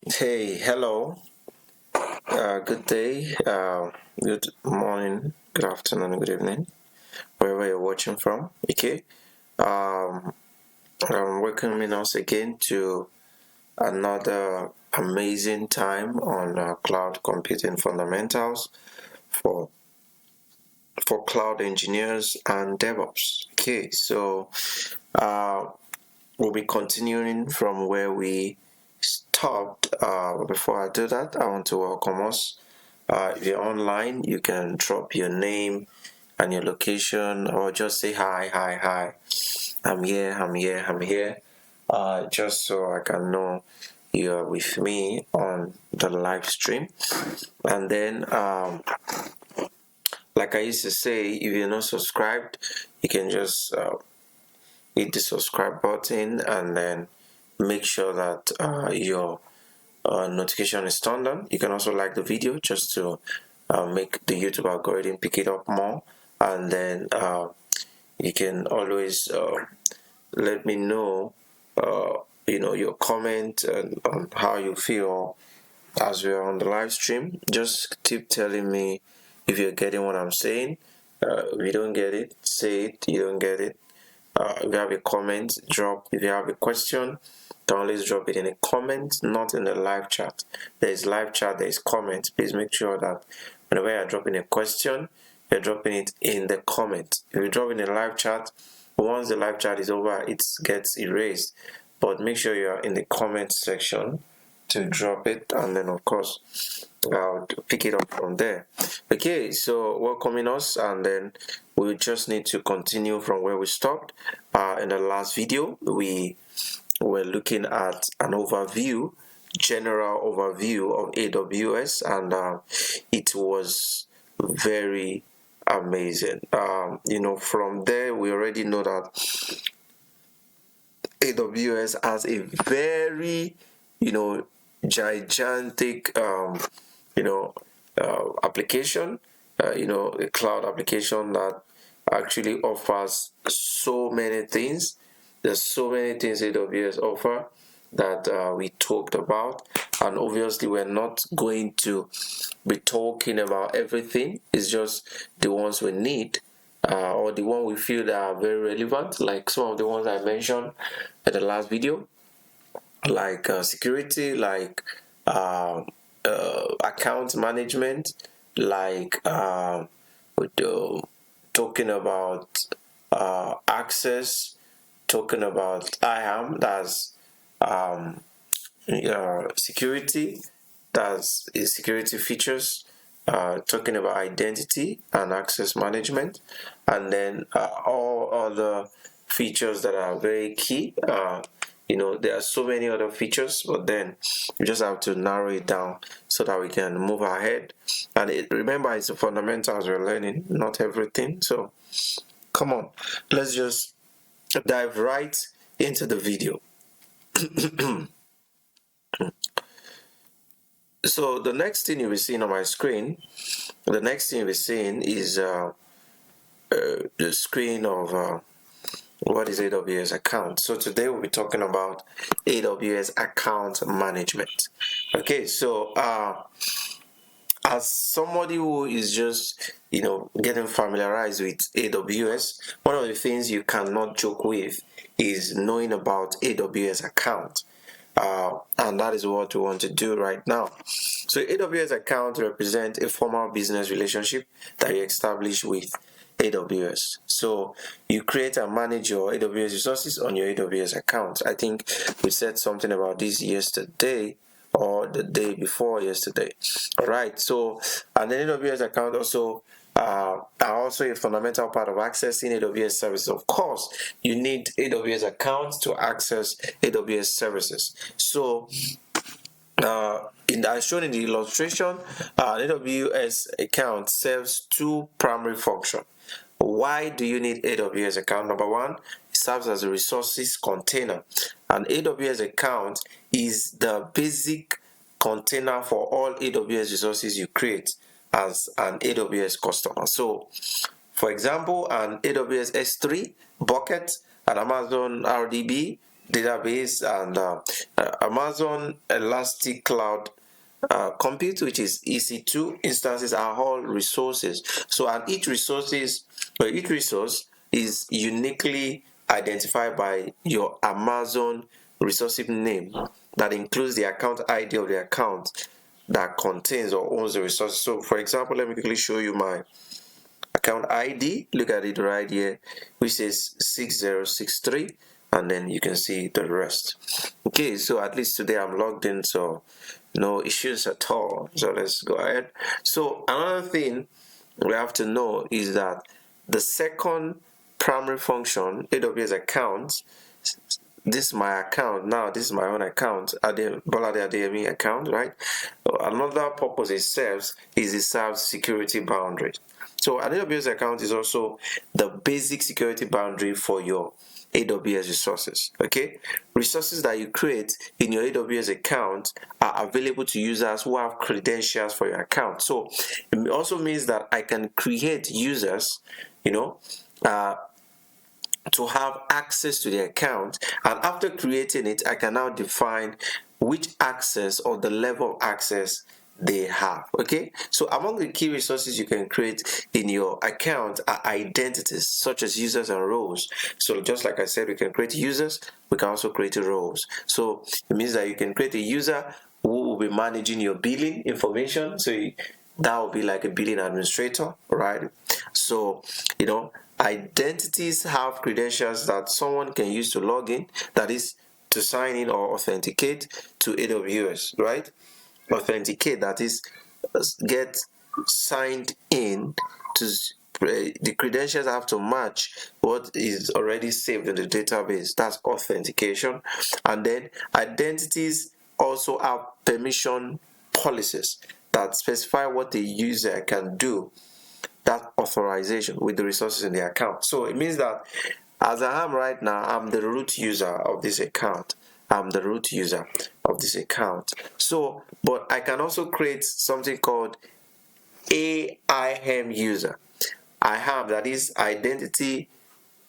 Hey, hello. Good day. Good morning. Good afternoon. Good evening. Wherever you're watching from. Okay. Um, I'm welcoming us again to another amazing time on cloud computing fundamentals for cloud engineers and DevOps. Okay. So uh, we'll be continuing from where we stopped. Before I do that, I want to welcome us. If you're online, you can drop your name and your location, or just say hi. I'm here. Just so I can know you're with me on the live stream. And then, like I used to say, if you're not subscribed, you can just hit the subscribe button and then make sure that your notification is turned on. You can also like the video just to make the YouTube algorithm pick it up more, and then you can always let me know your comment and on how you feel as we're on the live stream. Just keep telling me if you're getting what I'm saying. If you don't get it, say it. You don't get it, if you have a comment, drop. If you have a question, can always drop it in a comment, not in the live chat. There is live chat, there is comment. Please make sure that whenever you're dropping a question, you're dropping it in the comment. If you drop in a live chat, once the live chat is over, it gets erased. But make sure you're in the comment section to drop it, and then of course I'll pick it up from there. Okay, so welcoming us, and then we just need to continue from where we stopped. In the last video, we were looking at an overview, general overview of AWS, and it was very amazing. From there, we already know that AWS has a very, gigantic, application, a cloud application that actually offers so many things. There's so many things AWS offer that we talked about, and obviously we're not going to be talking about everything. It's just the ones we need, or the one we feel that are very relevant, like some of the ones I mentioned in the last video, like security, like account management, like talking about access, talking about IAM, that's security, that's security features, talking about identity and access management, and then all other features that are very key. There are so many other features, but then you just have to narrow it down so that we can move ahead. And remember, it's the fundamentals we're learning, not everything. So come on, let's just dive right into the video. So the next thing you'll be seeing on my screen, the next thing you'll be seeing is the screen of what is AWS account. So today we'll be talking about AWS account management. Okay, so as somebody who is just getting familiarized with AWS, one of the things you cannot joke with is knowing about AWS account. And that is what we want to do right now. So AWS account represents a formal business relationship that you establish with AWS. So you create and manage your AWS resources on your AWS account. I think we said something about this yesterday or the day before yesterday. All right. So an AWS account also are also a fundamental part of accessing AWS services. Of course, you need AWS accounts to access AWS services. So as shown in the illustration, an AWS account serves two primary functions. Why do you need AWS account? Number one, it serves as a resources container. An AWS account is the basic container for all AWS resources you create as an AWS customer. So, for example, an AWS S3 bucket, an Amazon RDB, database, and Amazon Elastic Cloud Compute, which is EC2 instances, are all resources. So, and each resource is uniquely identified by your Amazon resource name that includes the account ID of the account that contains or owns the resources. So, for example, let me quickly show you my account ID. Look at it right here, which says 6063, and then you can see the rest. Okay, so at least today I'm logged in, so no issues at all. So let's go ahead. So another thing we have to know is that the second primary function, AWS account, this is my account now, this is my own account, Bolade Adeyemi account, right? Another purpose it serves is it serves security boundaries. So an AWS account is also the basic security boundary for your AWS resources. Okay, resources that you create in your AWS account are available to users who have credentials for your account. So it also means that I can create users, to have access to the account, and after creating it, I can now define which access or the level of access they have. Okay, so among the key resources you can create in your account are identities such as users and roles. So just like I said, we can create users, we can also create roles. So it means that you can create a user who will be managing your billing information. So that will be like a billing administrator, right? So identities have credentials that someone can use to log in, that is to sign in or authenticate to AWS, right? Authenticate, that is get signed in to the credentials have to match what is already saved in the database. That's authentication. And then identities also have permission policies that specify what the user can do, that authorization with the resources in the account. So it means that as I am right now, I'm the root user of this account. I'm the root user of this account. So, but I can also create something called AIM user. IAM, that is identity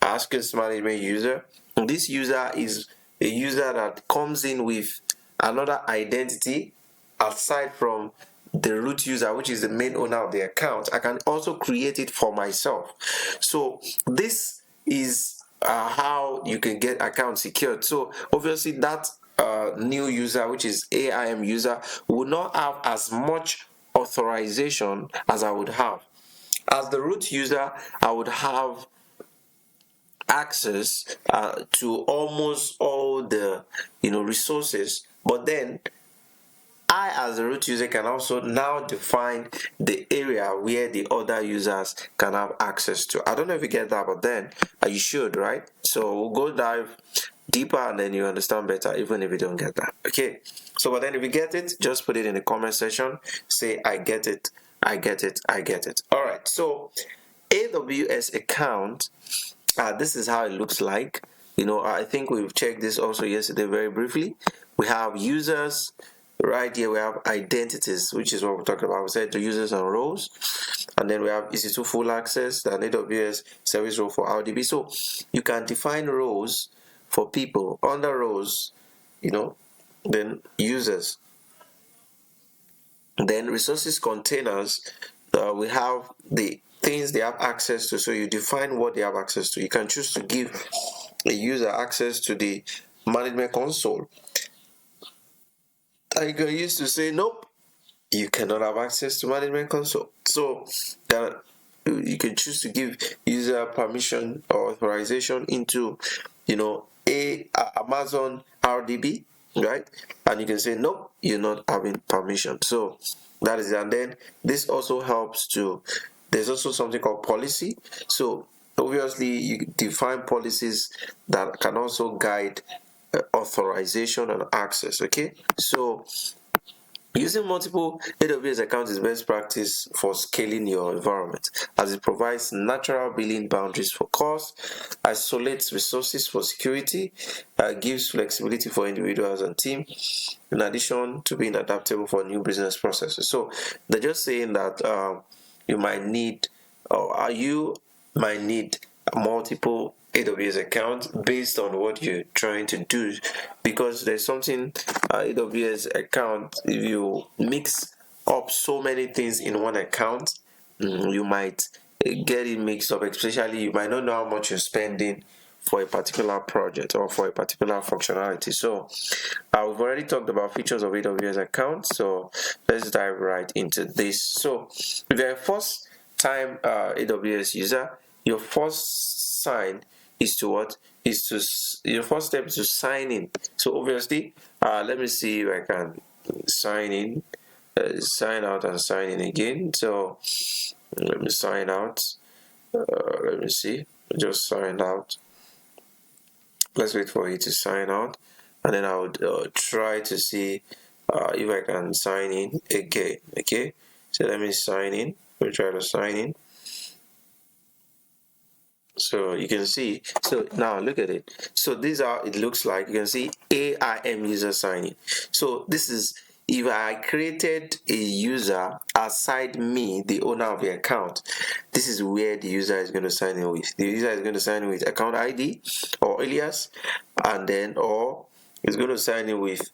access management user. And this user is a user that comes in with another identity aside from the root user, which is the main owner of the account. I can also create it for myself. So this is how you can get account secured. So obviously that new user, which is AIM user, will not have as much authorization as I would have. As the root user, I would have access to almost all the resources, but then I, as a root user, can also now define the area where the other users can have access to. I don't know if you get that, but then you should, right? So we'll go dive deeper and then you understand better, even if you don't get that. Okay. So, but then if you get it, just put it in the comment section. Say, I get it, I get it, I get it. All right. So, AWS account, this is how it looks like. I think we've checked this also yesterday very briefly. We have users. Right here we have identities, which is what we're talking about. We said the users and roles, and then we have EC2 full access, the AWS service role for RDB. So you can define roles for people. Under roles, then users, then resources containers. We have the things they have access to. So you define what they have access to. You can choose to give a user access to the management console. I can use to say, nope, you cannot have access to management console. So you can choose to give user permission or authorization into, Amazon RDB, right? And you can say, nope, you're not having permission. So that is it. And then this also helps to, there's also something called policy. So obviously you define policies that can also guide authorization and access. Okay, so using multiple AWS accounts is best practice for scaling your environment, as it provides natural billing boundaries for cost, isolates resources for security, gives flexibility for individuals and teams, in addition to being adaptable for new business processes. So they're just saying that you might need, or you might need multiple AWS account based on what you're trying to do, because there's something AWS account, if you mix up so many things in one account, you might get it mixed up, especially you might not know how much you're spending for a particular project or for a particular functionality. So we've already talked about features of AWS account, so let's dive right into this. So if you're a first time AWS user, your first sign is to what? Is to your first step is to sign in. So obviously, let me see if I can sign in, sign out and sign in again. So let me sign out. Let me see. Just sign out. Let's wait for it to sign out, and then I would try to see if I can sign in again. Okay, so let me sign in. Let me try to sign in. So you can see, so now look at it. So this is how it looks like. You can see AIM user signing. So this is if I created a user aside me, the owner of the account, this is where the user is going to sign in with. The user is going to sign in with account ID or alias, and then or is going to sign in with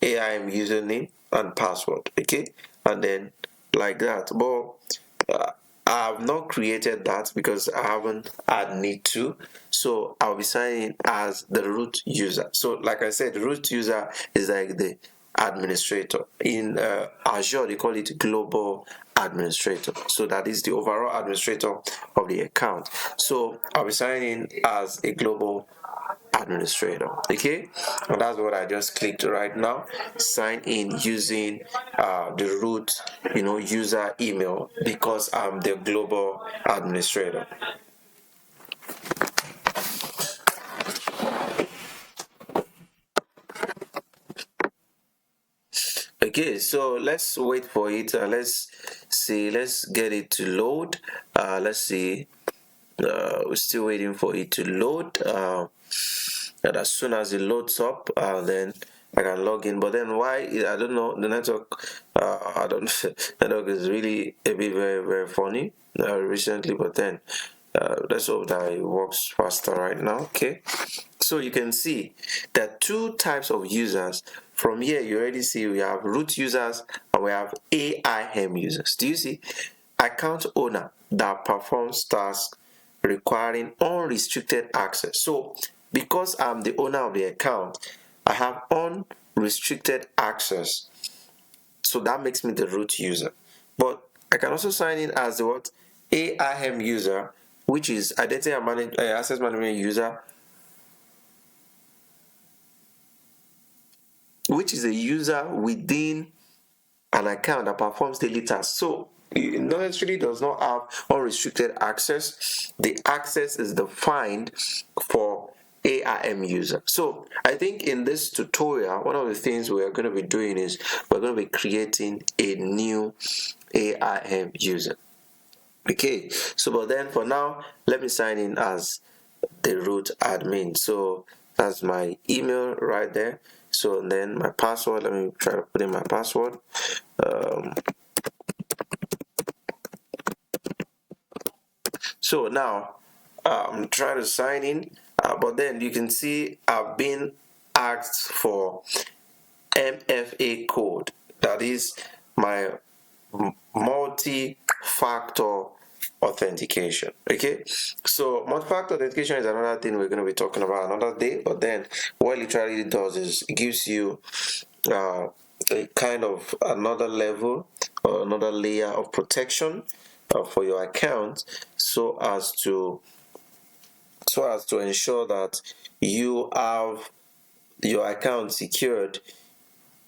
AIM username and password. Okay, and then like that. But I've not created that because I haven't had need to. So I'll be signing as the root user. So like I said, the root user is like the administrator. In Azure, they call it global administrator. So that is the overall administrator of the account. So I'll be signing as a global administrator. Okay, and that's what I just clicked right now. Sign in using the root user email, because I'm the global administrator. Okay, so let's wait for it. Let's see, let's get it to load. Let's see, we're still waiting for it to load. And as soon as it loads up, then I can log in. But then why? I don't know. The network, I don't. Network is really a bit very funny recently. But then let's hope that it works faster right now. Okay. So you can see that two types of users. From here, you already see we have root users and we have AIM users. Do you see? Account owner that performs tasks requiring unrestricted access. So because I'm the owner of the account, I have unrestricted access. So that makes me the root user. But I can also sign in as the what? AIM user, which is identity and access management user, which is a user within an account that performs daily tasks. So it necessarily does not have unrestricted access. The access is defined for AIM user. So I think in this tutorial, one of the things we are going to be doing is we're going to be creating a new AIM user. Okay, so but then for now, let me sign in as the root admin. So that's my email right there. So then my password, let me try to put in my password. So now I'm trying to sign in, but then you can see I've been asked for MFA code. That is my multi-factor authentication. Okay, so multi-factor authentication is another thing we're going to be talking about another day. But then what it literally does is it gives you a kind of another level or another layer of protection for your account, so as to ensure that you have your account secured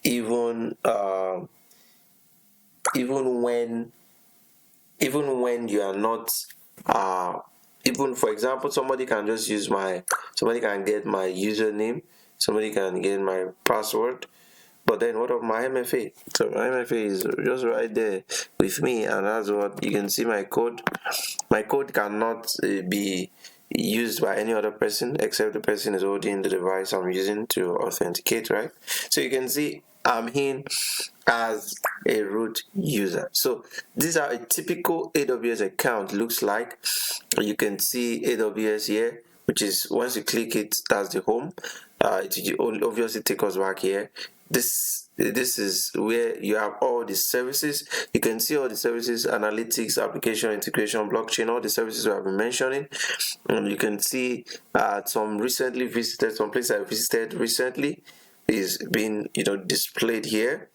even even when you are not even, for example, somebody can get my username, somebody can get my password, but then what of my MFA? So my MFA is just right there with me, and that's what you can see. My code cannot be used by any other person except the person is holding the device I'm using to authenticate, right? So you can see I'm in as a root user. So these are a typical AWS account looks like. You can see AWS here which is once you click it, that's the home. It will obviously take us back here. This is where you have all the services. You can see all the services: analytics, application integration, blockchain, all the services we have been mentioning. You can see some recently visited, some places I visited recently is being displayed here,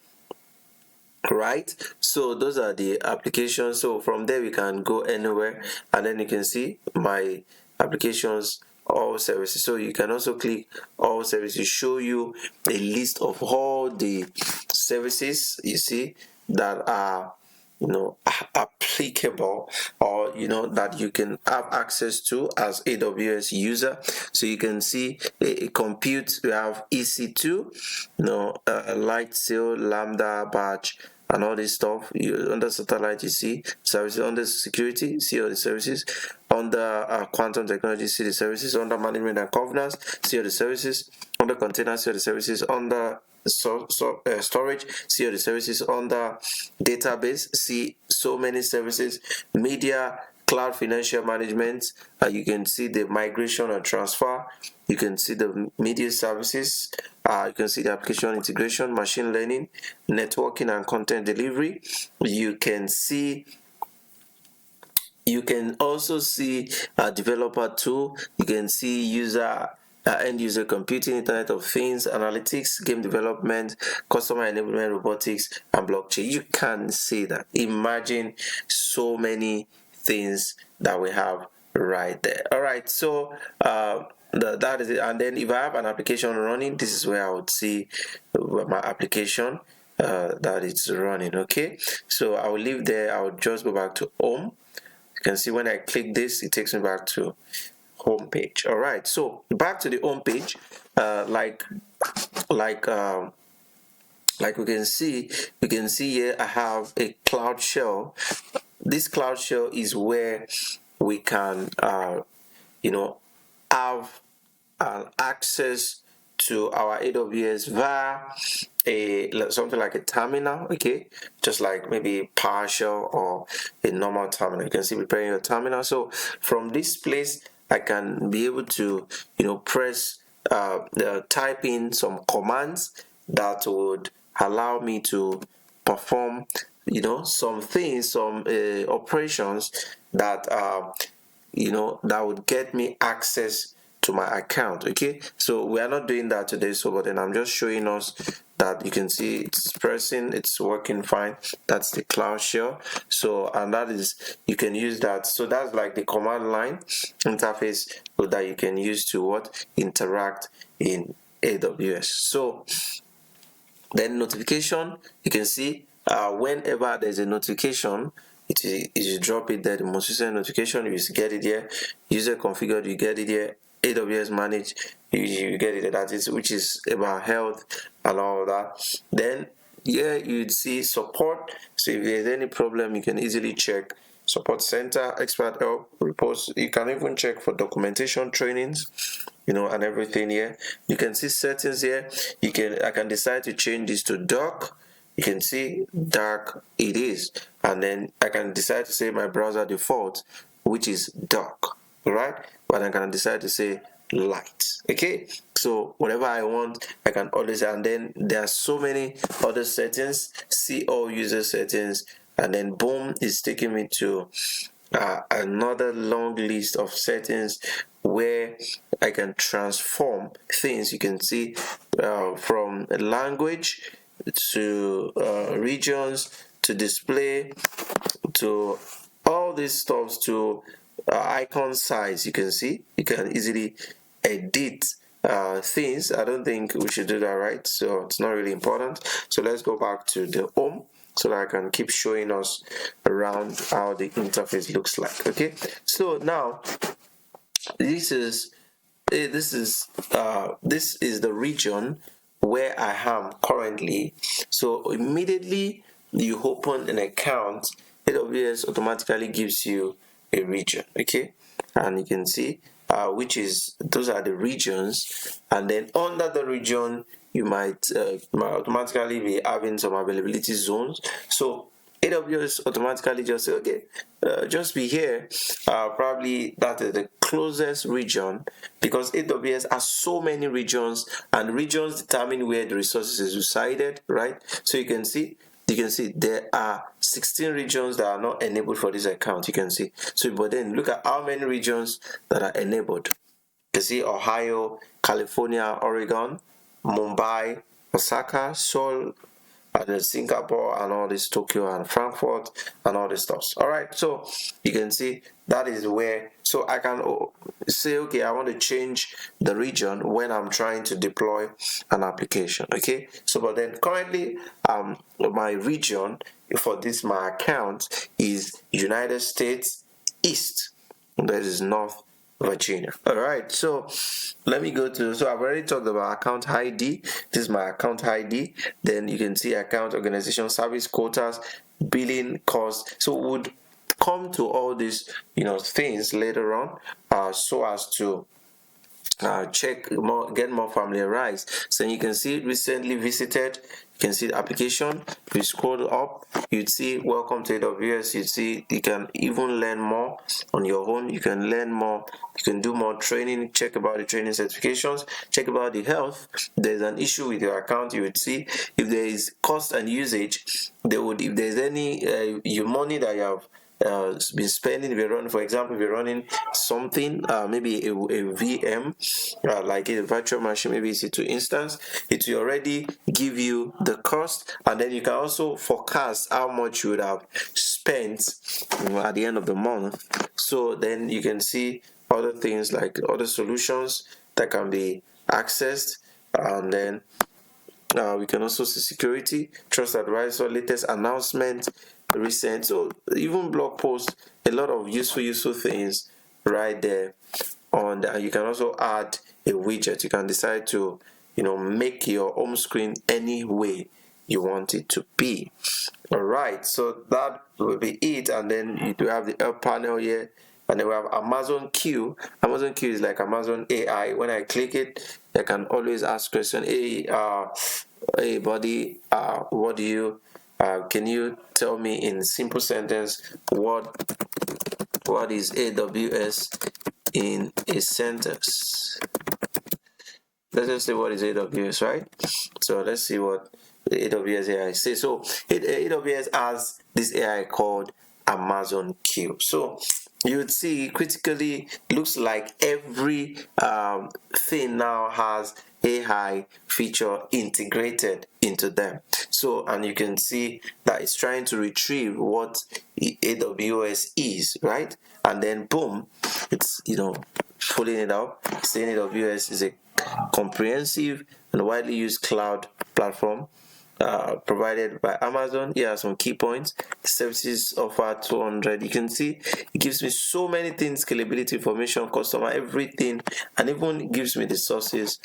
right? So those are the applications. So from there we can go anywhere, and then you can see my applications, all services. So you can also click all services, show you a list of all the services you see that are applicable, or that you can have access to as AWS user. So you can see a compute, we have EC2, Lightsail, Lambda, Batch, and all this stuff. Under satellite, you see services. Under security, see all the services. Under quantum technology, see the services. Under management and governance, see all the services. Under containers, see all the services. Under storage, see all the services. Under database, see so many services. Media, cloud, financial management, you can see the migration and transfer. You can see the media services. You can see the application integration, machine learning, networking, and content delivery. You can also see a developer tool. You can see end user computing, Internet of Things, analytics, game development, customer enablement, robotics, and blockchain. You can see that. Imagine so many things that we have right there. All right, so that is it. And then if I have an application running, this is where I would see my application that it's running. Okay, so I will leave there. I will just go back to home. You can see when I click this, it takes me back to home page. All right, so back to the home page. Like we can see here, I have a Cloud Shell. This Cloud Shell is where we can have access to our AWS via something like a terminal, okay, just like maybe PowerShell or a normal terminal. You can see preparing your terminal. So from this place, I can be able to press type in some commands that would allow me to perform some things, some operations that that would get me access to my account. Okay, so we are not doing that today, so but then I'm just showing us that you can see it's pressing, it's working fine. That's the Cloud Shell. So, and that is, you can use that. So that's like the command line interface that you can use to interact in AWS. So then notification, you can see whenever there's a notification, you drop it there. The most recent notification, you get it here. User configured, you get it here. AWS manage, you get it. That is, which is about health and all of that. Then here you'd see support. So if there's any problem, you can easily check support center, expert help, reports. You can even check for documentation, trainings, and everything here. You can see settings here. I can decide to change this to dark. You can see dark it is, and then I can decide to say my browser default, which is dark, right? But I can decide to say light. Okay, so whatever I want, I can always. And then there are so many other settings. See all user settings, and then boom, it's taking me to another long list of settings where I can transform things. You can see from language to regions to display to all these stuff to icon size. You can see you can easily edit things. I don't think we should do that, right? So it's not really important. So let's go back to the home so that I can keep showing us around how the interface looks like. Okay, so now this is the region where I am currently. So immediately you open an account, AWS automatically gives you a region. Okay, and you can see those are the regions, and then under the region you might automatically be having some availability zones. So AWS automatically just say, okay, just be here. Probably that is the closest region, because AWS has so many regions, and regions determine where the resources is resided, right? So you can see there are 16 regions that are not enabled for this account. You can see. So, but then look at how many regions that are enabled. You see Ohio, California, Oregon, Mumbai, Osaka, Seoul, and then Singapore, and all this, Tokyo and Frankfurt, and all this stuff. All right, so you can see that is where. So I can say, okay, I want to change the region when I'm trying to deploy an application. Okay, so but then currently, my region for this my account is United States East. That is North Virginia. All right, so let me go to, so I've already talked about account ID. This is my account ID. Then you can see account, organization, service, quotas, billing, cost. So would come to all these things later on, so as to check more, get more familiarized. So you can see recently visited. You can see the application. If you scroll up, you'd see welcome to AWS. You see you can even learn more on your own. You can learn more. You can do more training. Check about the training certifications. Check about the health. There's an issue with your account. You would see if there is cost and usage. They would, if there's any your money that you have been spending. If you're running, for example, if you're running something, maybe a VM, like a virtual machine, maybe it's to instance, it will already give you the cost, and then you can also forecast how much you would have spent at the end of the month. So then you can see other things like other solutions that can be accessed, and then we can also see security, trust advisor, latest announcement, recent, so even blog posts, a lot of useful things right there on that. You can also add a widget. You can decide to make your home screen any way you want it to be. All right, so that will be it. And then you do have the help panel here, and then we have Amazon Q. Amazon Q is like Amazon AI. When I click it, I can always ask question, hey buddy, what do you can you tell me in simple sentence what is AWS in a sentence? Let's just say what is AWS, right? So let's see what the AWS AI says. So AWS has this AI called Amazon Q. So you would see critically, looks like every thing now has AI feature integrated into them. So, and you can see that it's trying to retrieve what AWS is, right? And then boom, it's pulling it up, saying AWS is a comprehensive and widely used cloud platform provided by Amazon. Here are some key points. Services offer 200. You can see it gives me so many things: scalability, information, customer, everything, and even gives me the sources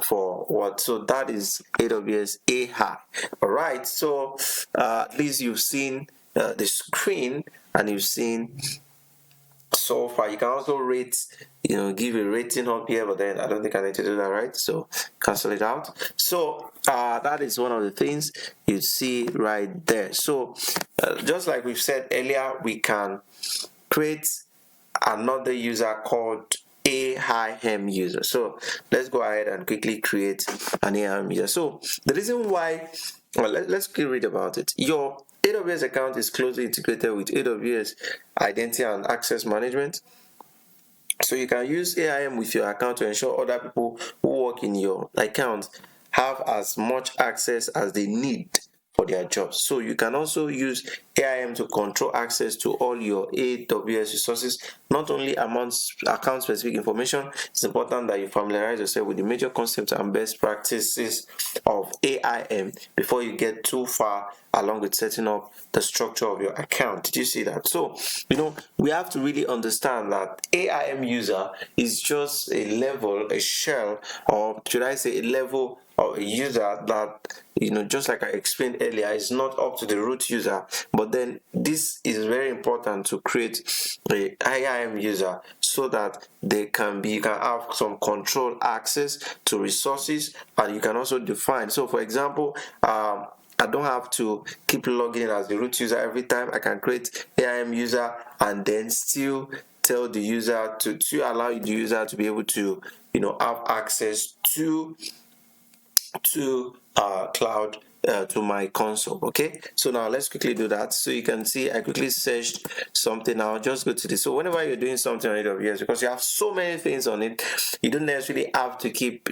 for what. So that is AWS AI. All right, so at least you've seen the screen, and you've seen so far. You can also rate, give a rating up here, but then I don't think I need to do that, right? So cancel it out. So that is one of the things you see right there. So just like we've said earlier, we can create another user called AIM user. So let's go ahead and quickly create an AIM user. So the reason why, well, let's quickly read about it. Your AWS account is closely integrated with AWS Identity and Access Management. So you can use AIM with your account to ensure other people who work in your account have as much access as they need for their jobs. So you can also use AIM to control access to all your AWS resources, not only amongst account-specific information. It's important that you familiarize yourself with the major concepts and best practices of AIM before you get too far along with setting up the structure of your account. Did you see that? So, we have to really understand that AIM user is just a level, a shell, or should I say a level of a user that, just like I explained earlier, is not up to the root user. But then this is very important to create a IAM user so that you can have some control access to resources, and you can also define. So for example, I don't have to keep logging in as the root user every time. I can create AIM user and then still tell the user to allow the user to be able to have access to cloud, to my console. Okay, so now let's quickly do that. So you can see I quickly searched something. I'll just go to this. So whenever you're doing something on AWS, because you have so many things on it, you don't necessarily have to keep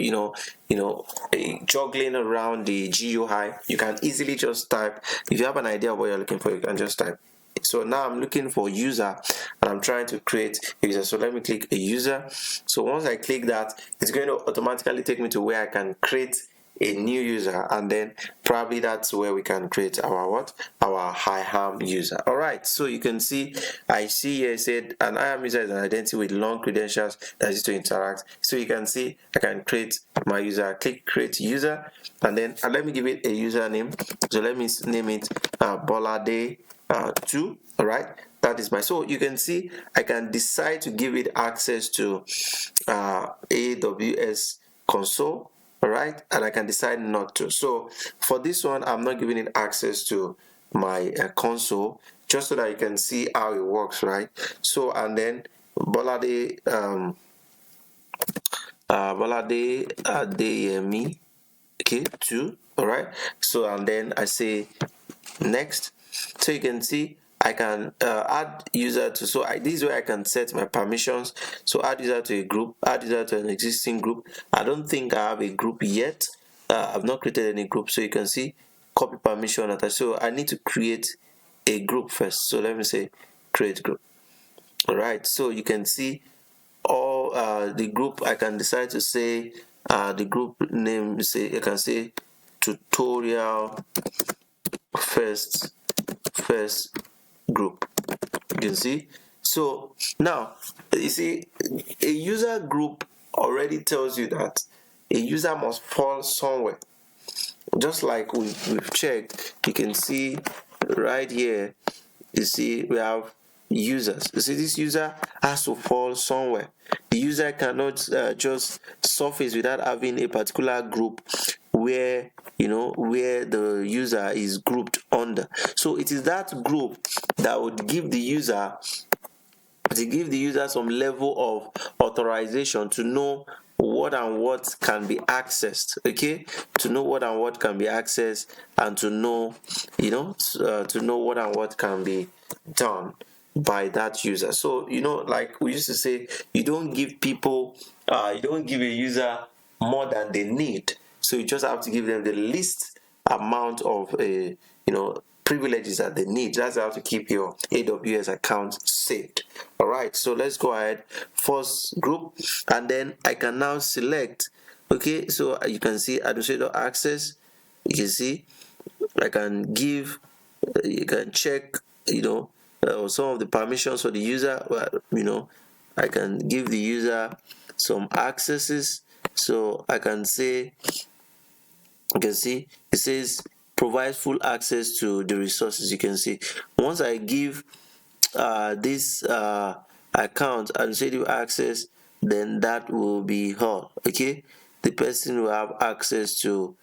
juggling around the GUI. You can easily just type. If you have an idea of what you're looking for, you can just type. So now I'm looking for user and I'm trying to create a user. So let me click a user. So once I click that, it's going to automatically take me to where I can create a new user, and then probably that's where we can create our IAM user. All right, so you can see I see here it said an IAM user is an identity with long credentials that is to interact. So you can see I can create my user. Click create user, and then let me give it a username. So let me name it Bolade 2. All right, that is my, so you can see I can decide to give it access to AWS console. All right, and I can decide not to. So for this one, I'm not giving it access to my console, just so that you can see how it works, right? So and then Bolade Adeyemi, okay, 2. All right, so and then I say next. So you can see I can add user to, so this is where I can set my permissions. So add user to a group, add user to an existing group. I don't think I have a group yet. I've not created any group. So you can see copy permission attached. So I need to create a group first. So let me say create group. All right, so you can see all the group. I can decide to say the group name, say I can say tutorial first group. You can see. So now you see a user group already tells you that a user must fall somewhere. Just like we've checked, you can see right here, you see we have users. You see this user has to fall somewhere. The user cannot just surface without having a particular group where where the user is grouped under. So it is that group that would give the user some level of authorization to know what and what can be accessed. Okay, to know what and what can be accessed, and to know to know what and what can be done by that user. So like we used to say, you don't give people you don't give a user more than they need. So you just have to give them the least amount of privileges that they need. That's how to keep your AWS account saved. All right, so let's go ahead. First group, and then I can now select. Okay, so you can see administrator access. You can see I can give, you can check, some of the permissions for the user. I can give the user some accesses. So I can say, you can see it says provide full access to the resources. You can see once I give this account administrative access, then that will be all. Okay, the person will have access to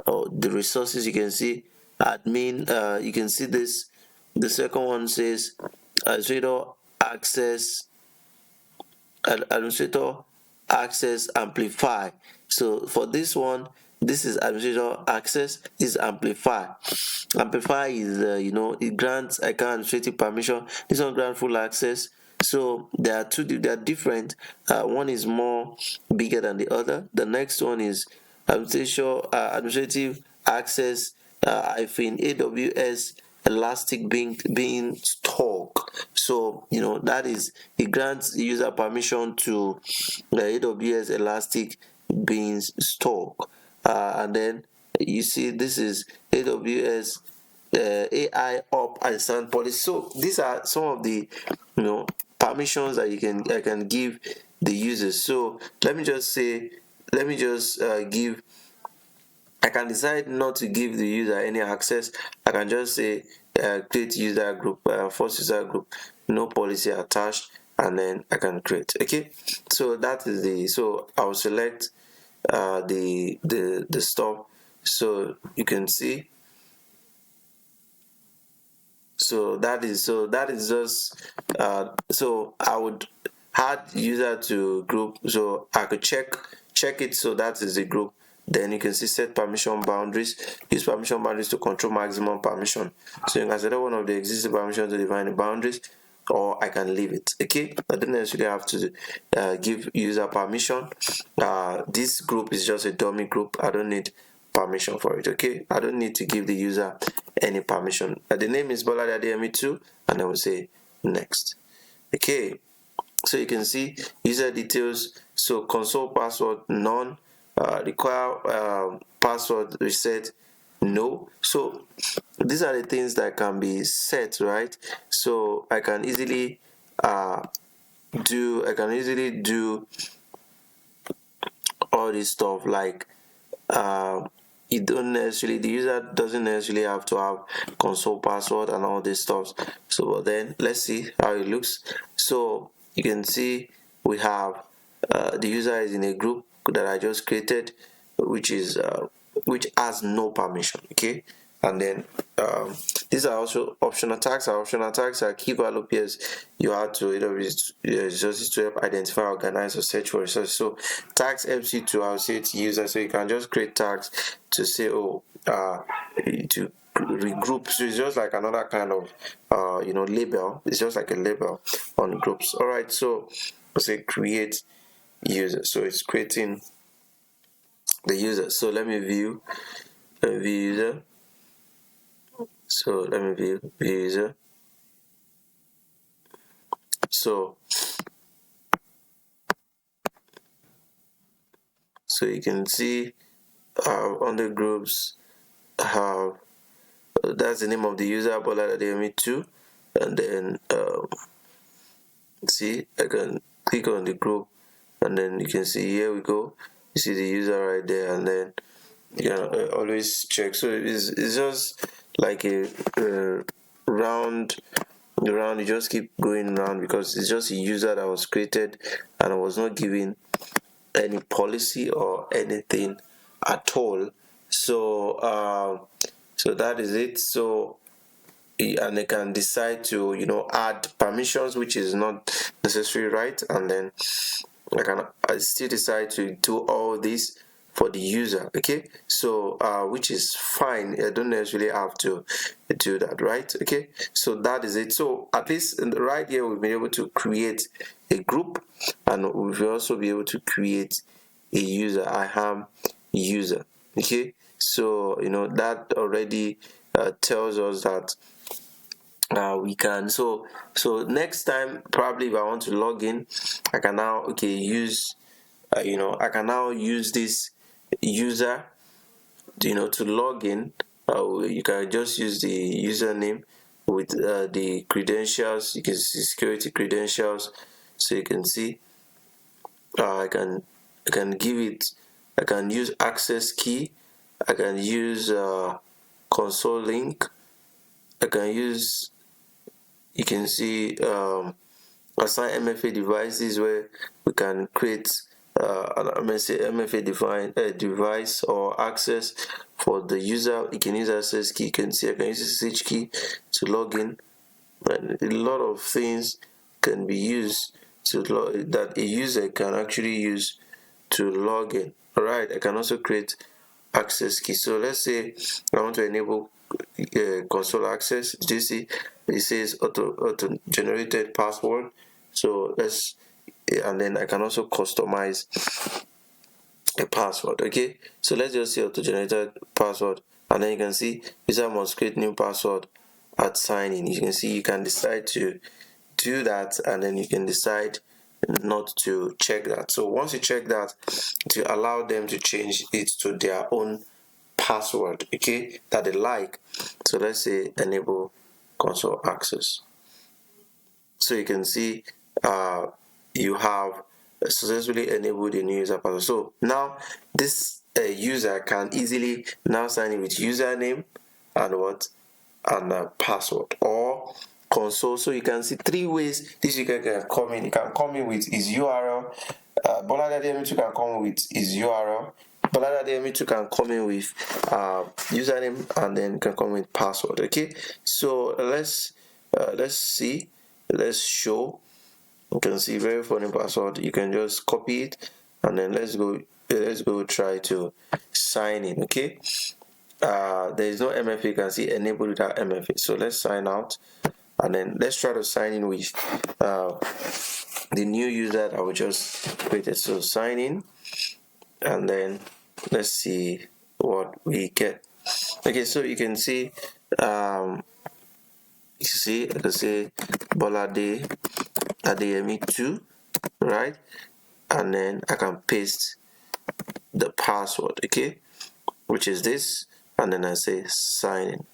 the resources. You can see admin, you can see this, the second one says administrator access, administrator access amplify. So for this one, this is administrator access, is amplify. Amplify is it grants account administrative permission. This one grants full access. So there are two, they are different. One is more bigger than the other. The next one is administrative access hyphen AWS Elastic being stock. So that is, it grants the user permission to the AWS Elastic being stock, and then you see this is AWS AI up and stand policy. So these are some of the permissions that I can give the users. So let me just give, I can decide not to give the user any access. I can just say create user group, first user group, no policy attached, and then I can create. Okay, so that is the, so I'll select the stuff. So you can see, so that is just so I would add user to group, so I could check it, so that is the group. Then you can see set permission boundaries, use permission boundaries to control maximum permission. So you can set one of the existing permissions to define the boundaries, or I can leave it. Okay, I don't necessarily have to give user permission. This group is just a dummy group. I don't need permission for it. Okay, I don't need to give the user any permission. The name is Bolade Adeyemi2, and I will say next. Okay, so you can see user details. So console password none, require password reset no. So these are the things that can be set, right? So I can easily do all this stuff, like you don't necessarily, the user doesn't necessarily have to have console password and all this stuff. So then let's see how it looks. So you can see we have the user is in a group that I just created, which has no permission. Okay, and then these are also optional tags. Optional tags are key value pairs you have to resources to help identify, organize, or search for resources. So tags helps you to associate user, so you can just create tags to say, oh, to regroup. So it's just like another kind of label. It's just like a label on groups. All right, so let's say create user. So it's creating the user. So let me view user. So let me view user. So you can see on the groups have that's the name of the user, Bolade Adeyemi2, and then see, I can click on the group, and then you can see, here we go, you see the user right there, and then you can always check. So it's just like a round, you just keep going around, because it's just a user that was created and I was not given any policy or anything at all. So so that is it. So and they can decide to add permissions, which is not necessary, right? And then I still decide to do all this for the user. Okay, so which is fine. I don't necessarily have to do that, right? Okay, so that is it. So at least right here we've been able to create a group, and we'll also be able to create a user. I am user. Okay, so that already tells us that we can. So next time, probably if I want to log in, I can now use I can now use this user to log in. You can just use the username with the credentials. You can see security credentials, so you can see I can give it, I can use access key, I can use console link, I can use, you can see assign MFA devices, where we can create MFA defined device or access for the user. You can use access key. You can see I can use SSH key to log in, and a lot of things can be used that a user can actually use to log in. All right, I can also create access key. So let's say I want to enable console access. Do you see it says auto generated password? So and then I can also customize a password. Okay, so let's just say auto generated password, and then you can see user must create new password at sign in. You can see you can decide to do that, and then you can decide not to check that. So once you check that, to allow them to change it to their own password, okay, that they like. So let's say enable console access. So you can see you have successfully enabled a new user password. So now this user can easily now sign in with username and what, and password or console. So you can see three ways this user can come in. He can come in with his URL. Bolade Adeyemi2 can come in with his URL. Bolade Adeyemi2 can come in with username, and then can come with password. Okay, so let's see, let's show You can see very funny password. You can just copy it, and then let's go try to sign in. Okay, there is no MFA. You can see enable without MFA. So let's sign out, and then let's try to sign in with the new user that we just created. So sign in, and then let's see what we get. Okay, so you can see I can say Bolade Adeyemi 2, right? And then I can paste the password, okay, which is this, and then I say sign in.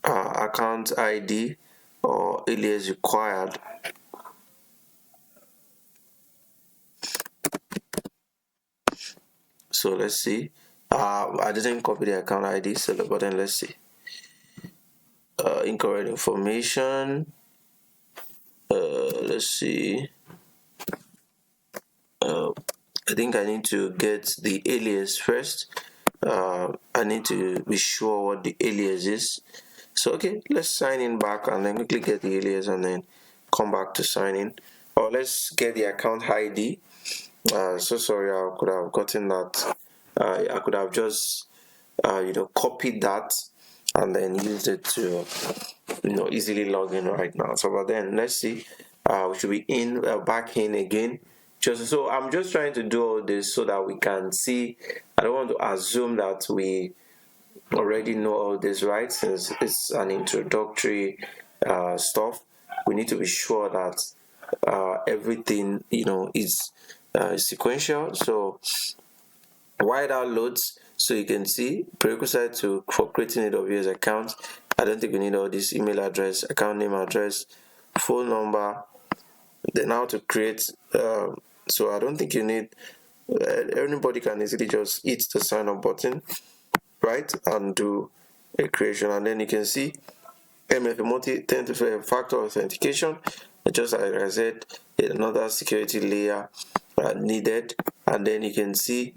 Account ID or alias required. So let's see. I didn't copy the account ID, so the button. Let's see. Incorrect information. Let's see. I think I need to get the alias first. I need to be sure what the alias is. So okay, let's sign in back and then quickly get the alias and then come back to sign in. Or let's get the account ID. So sorry, I could have gotten that. I could have just copied that and then used it to easily log in right now. So but then let's see. We should be in back in again. So I'm just trying to do all this so that we can see. I don't want to assume that we already know all this, right? Since it's an introductory stuff, we need to be sure that everything is sequential. So while that loads, so you can see prerequisite for creating AWS account. I don't think we need all this: email address, account name, address, phone number. Then how to create. So I don't think you need. Anybody can easily just hit the sign up button, right, and do a creation, and then you can see MFA multi-factor authentication. Just like I said, another security layer needed, and then you can see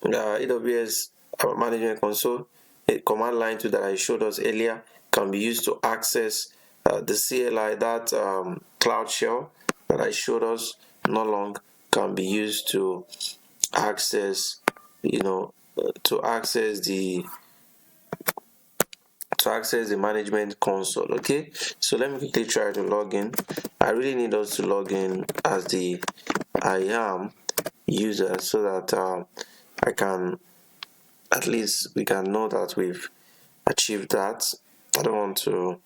AWS management console, a command line tool that I showed us earlier, can be used to access the CLI, that cloud shell that I showed us not long, can be used to access to access the management console. Okay, so let me quickly try to log in. I really need us to log in as the IAM user so that I can, at least we can know that we've achieved that. I don't want to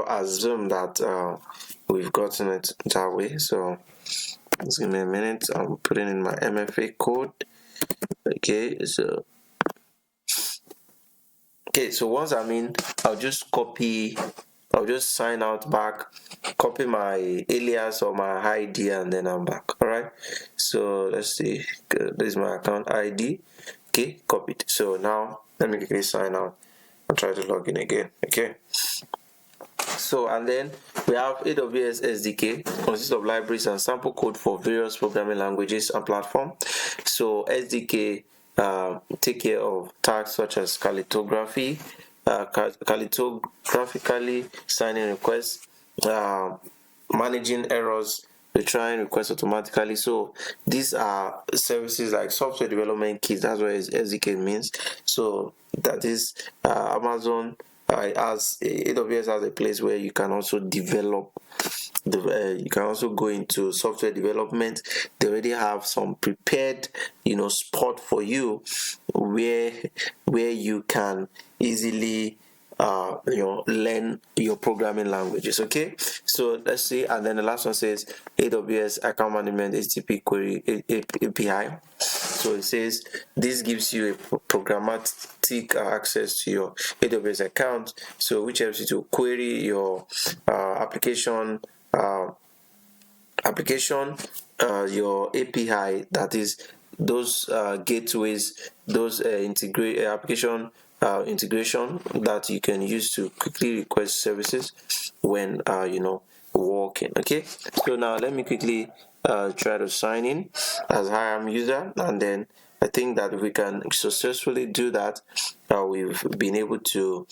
assume that we've gotten it that way. So just give me a minute. I'm putting in my MFA code. Okay, so once I'm in, I'll just sign out back, copy my alias or my ID, and then I'm back. All right, so let's see. This is my account ID. Okay, copied. So now let me quickly sign out and try to log in again. Okay. So, and then we have AWS SDK, consists of libraries and sample code for various programming languages and platform. So SDK take care of tasks such as calligraphically signing requests, managing errors, retrying requests automatically. So these are services like software development kits. That's what SDK means. So that is Amazon AWS has a place where you can also develop. You can also go into software development. They already have some prepared, spot for you where you can easily learn your programming languages. Okay, so let's see. And then the last one says AWS account management HTTP query API. So it says this gives you a programmatic access to your AWS account, so which helps you to query your application, your API, that is those gateways, those application integration that you can use to quickly request services when working. Okay, so now let me quickly try to sign in as IAM user, and then I think that if we can successfully do that, we've been able to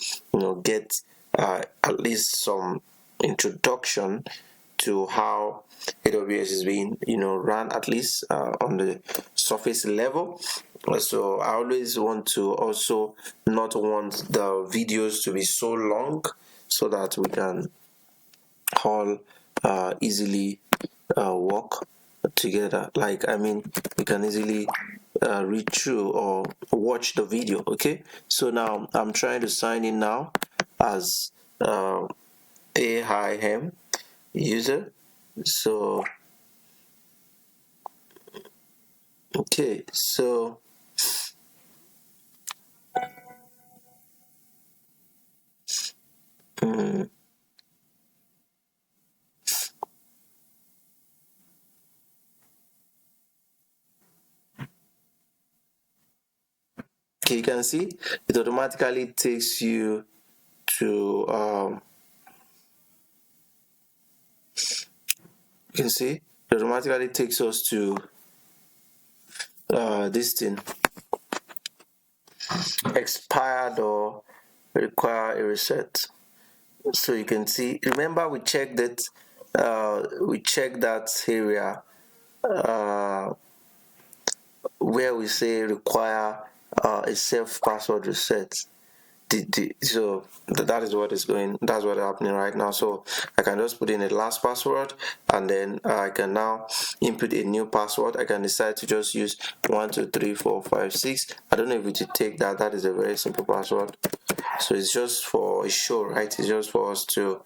get at least some introduction to how AWS is being run, at least on the surface level. So I always want to also not want the videos to be so long, so that we can all easily work together. Like, I mean, you can easily read through or watch the video. Okay, so now I'm trying to sign in now as AIM user. So okay, so okay, you can see it automatically takes you to you can see it automatically takes us to this thing, expired or require a reset. So you can see, remember we checked it, we checked that area where we say require a self password reset. So that is what is going, that's what is happening right now. So I can just put in a last password, and then I can now input a new password. I can decide to just use 12345 I don't know if it will take that. That is a very simple password. So it's just for a show, right? It's just for us to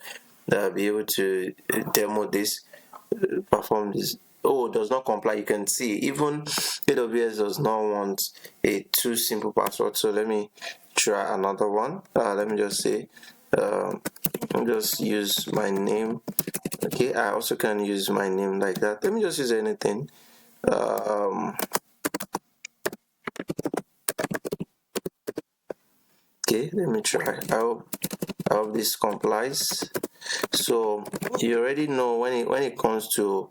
be able to demo this, perform this. Oh, does not comply. You can see even AWS does not want a too simple password. So let me try another one. Let me just say, I'll just use my name. Okay, I also can use my name like that. Let me just use anything. Okay, let me try. I hope this complies. So you already know when it comes to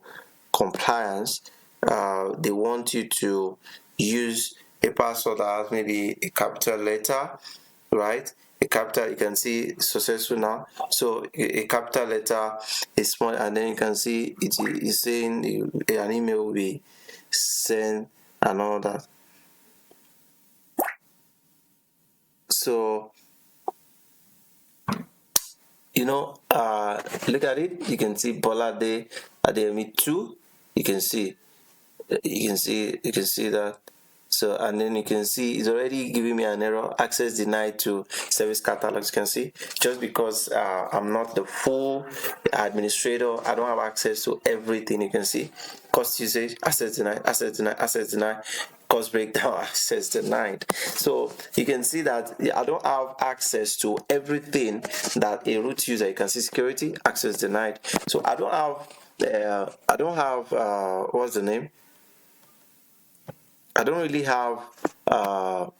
compliance, they want you to use a password that has maybe a capital letter, right? A capital, you can see successful now. So a capital letter, a small, and then you can see it is saying an email will be sent and all that. So look at it. You can see Bolade Ademi 2. You can see that. So, and then you can see it's already giving me an error, access denied to service catalogs. You can see, just because I'm not the full administrator, I don't have access to everything. You can see cost usage, access denied, access denied, access denied, cost breakdown, access denied. So you can see that I don't have access to everything that a root user. You can see security, access denied. So I don't have what's the name? I don't really have I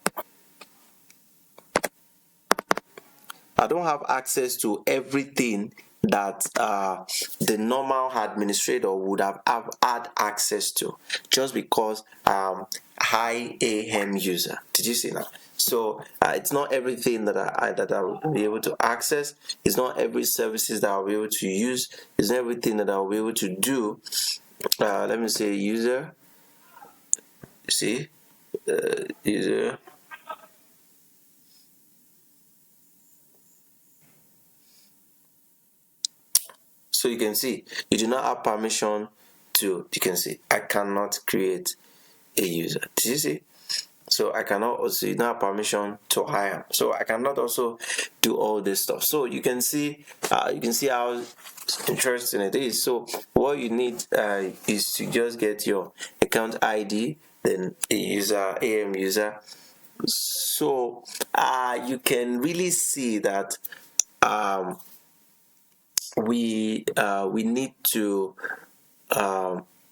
don't have access to everything that the normal administrator would have had access to, just because high AM user. Did you see that? So it's not everything that I will be able to access. It's not every services that I'll be able to use. It's not everything that I'll be able to do. Let me say user. See, user. So you can see you do not have permission to, you can see I cannot create a user. Did you see? So I cannot also, you don't have permission to hire. So I cannot also do all this stuff. So you can see how interesting it is. So what you need is to just get your account ID, then a user, AM user. So you can really see that we need to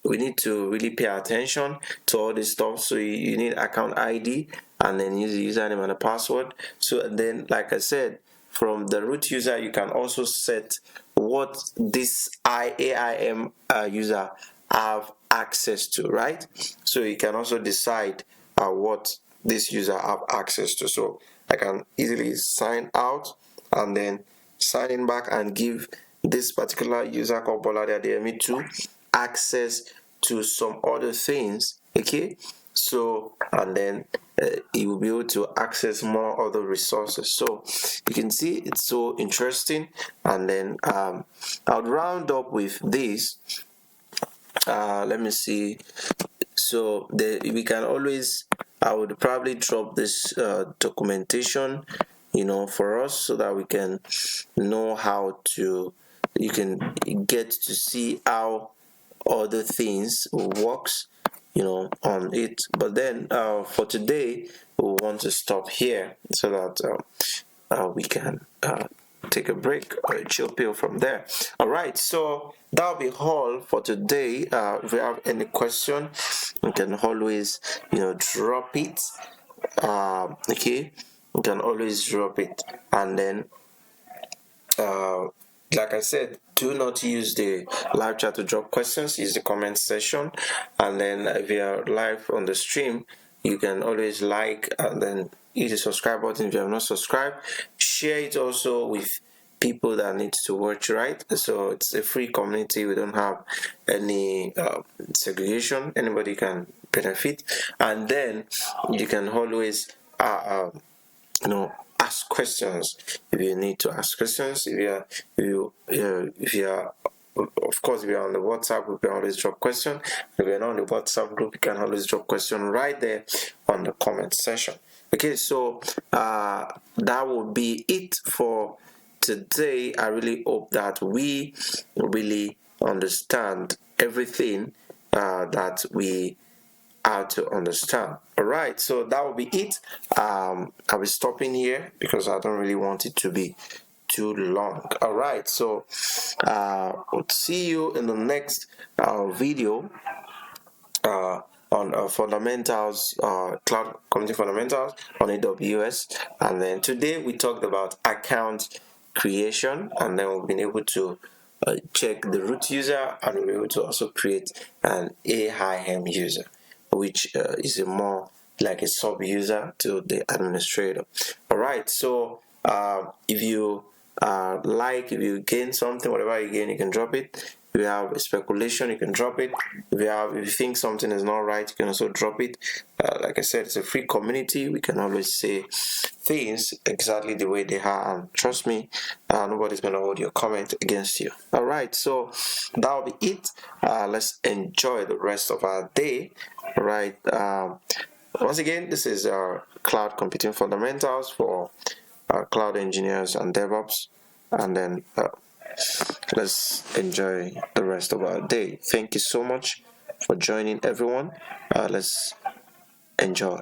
really pay attention to all this stuff. So you need account ID, and then use the username and the password. So, and then like I said, from the root user you can also set what this AIM user have access to, right? So you can also decide what this user have access to. So I can easily sign out and then sign in back and give this particular user called Bolade Adeyemi to access to some other things. Okay, so and then you will be able to access more other resources. So you can see it's so interesting. And then I'll round up with this. Let me see. So we can always, I would probably drop this documentation, for us, so that we can know how to, you can get to see how other things works, on it. But then for today, we want to stop here so that we can take a break or a chill pill from there. All right, so that'll be all for today. If you have any question, you can always drop it. Okay, you can always drop it. And then like I said, do not use the live chat to drop questions. Use the comment section. And then if you are live on the stream, you can always like and then hit the subscribe button if you have not subscribed. Share it also with people that need to watch, right? So it's a free community. We don't have any segregation. Anybody can benefit. And then you can always ask questions if you need to ask questions. If you are, of course, if you're on the WhatsApp group, you can always drop question. If you're not on the WhatsApp group, you can always drop question right there on the comment section. Okay, so that will be it for today. I really hope that we really understand everything that we how to understand. All right, so that will be it. I'll be stopping here because I don't really want it to be too long. All right, so we'll see you in the next video on fundamentals, cloud computing fundamentals on AWS. And then today we talked about account creation, and then we've been able to check the root user, and we'll be able to also create an AIM user, which is a more like a sub user to the administrator. All right, so if you if you gain something, whatever you gain, you can drop it. If you have a speculation, you can drop it. If you think something is not right, you can also drop it. Like I said, it's a free community. We can always say things exactly the way they are, and trust me, nobody's gonna hold your comment against you. All right, so that'll be it. Let's enjoy the rest of our day. All right. Once again, this is our cloud computing fundamentals for cloud engineers and DevOps, and then let's enjoy the rest of our day. Thank you so much for joining, everyone. Let's enjoy.